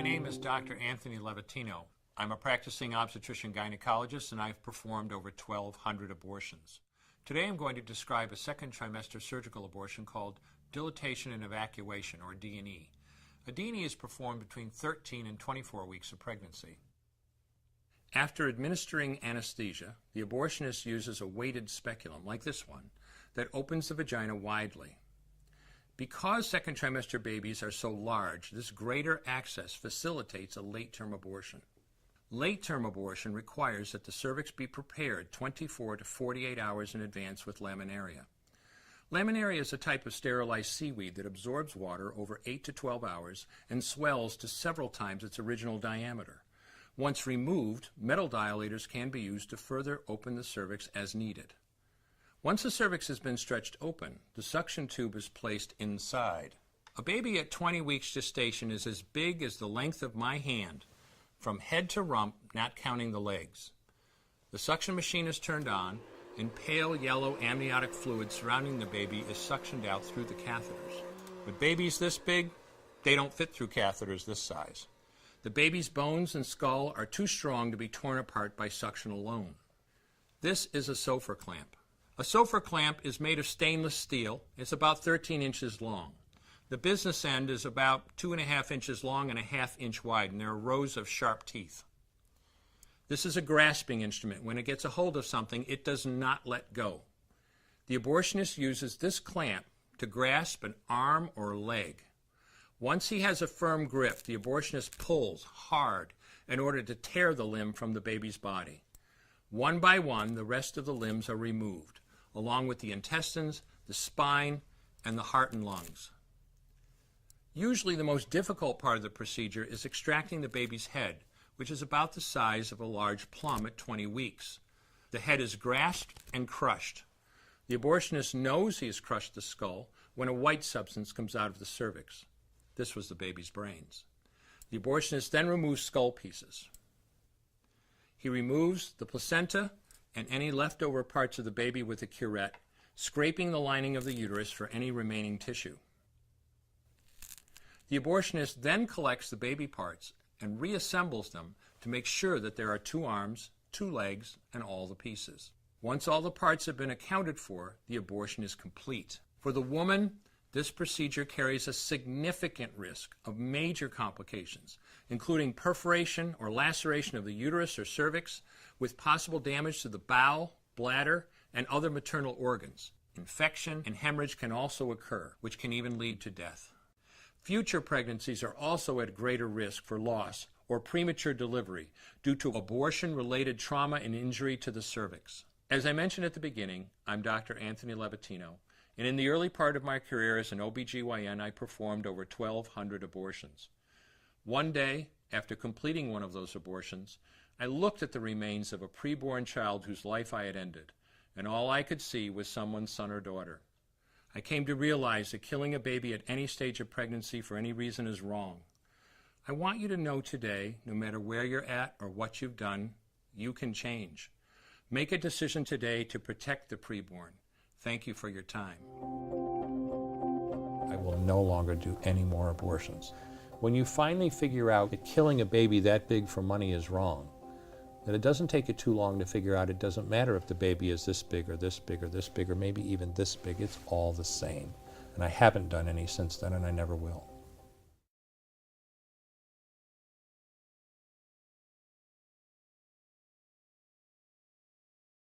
My name is Dr. Anthony Levatino. I'm a practicing obstetrician-gynecologist, and I've performed over 1,200 abortions. Today I'm going to describe a second trimester surgical abortion called dilatation and evacuation, or D&E. A D&E is performed between 13 and 24 weeks of pregnancy. After administering anesthesia, the abortionist uses a weighted speculum, like this one, that opens the vagina widely. Because second trimester babies are so large, this greater access facilitates a late-term abortion. Late-term abortion requires that the cervix be prepared 24 to 48 hours in advance with laminaria. Laminaria is a type of sterilized seaweed that absorbs water over 8 to 12 hours and swells to several times its original diameter. Once removed, metal dilators can be used to further open the cervix as needed. Once the cervix has been stretched open, the suction tube is placed inside. A baby at 20 weeks gestation is as big as the length of my hand, from head to rump, not counting the legs. The suction machine is turned on, and pale yellow amniotic fluid surrounding the baby is suctioned out through the catheters. With babies this big, they don't fit through catheters this size. The baby's bones and skull are too strong to be torn apart by suction alone. This is a Sofer clamp. A Sofer clamp is made of stainless steel. It's about 13 inches long. The business end is about 2.5 inches long and a 1/2 inch wide, and there are rows of sharp teeth. This is a grasping instrument. When it gets a hold of something, it does not let go. The abortionist uses this clamp to grasp an arm or leg. Once he has a firm grip, the abortionist pulls hard in order to tear the limb from the baby's body. One by one, the rest of the limbs are removed, along with the intestines, the spine, and the heart and lungs. Usually the most difficult part of the procedure is extracting the baby's head, which is about the size of a large plum at 20 weeks. The head is grasped and crushed. The abortionist knows he has crushed the skull when a white substance comes out of the cervix. This was the baby's brains. The abortionist then removes skull pieces. He removes the placenta and any leftover parts of the baby with a curette, scraping the lining of the uterus for any remaining tissue. The abortionist then collects the baby parts and reassembles them to make sure that there are 2 arms, 2 legs, and all the pieces. Once all the parts have been accounted for, the abortion is complete. For the woman, this procedure carries a significant risk of major complications, including perforation or laceration of the uterus or cervix, with possible damage to the bowel, bladder, and other maternal organs. Infection and hemorrhage can also occur, which can even lead to death. Future pregnancies are also at greater risk for loss or premature delivery due to abortion-related trauma and injury to the cervix. As I mentioned at the beginning, I'm Dr. Anthony Levatino, and in the early part of my career as an OBGYN, I performed over 1,200 abortions. One day, after completing one of those abortions, I looked at the remains of a preborn child whose life I had ended, and all I could see was someone's son or daughter. I came to realize that killing a baby at any stage of pregnancy for any reason is wrong. I want you to know today, no matter where you're at or what you've done, you can change. Make a decision today to protect the preborn. Thank you for your time. I will no longer do any more abortions. When you finally figure out that killing a baby that big for money is wrong, that it doesn't take you too long to figure out it doesn't matter if the baby is this big or this big or this big or maybe even this big, it's all the same. And I haven't done any since then, and I never will.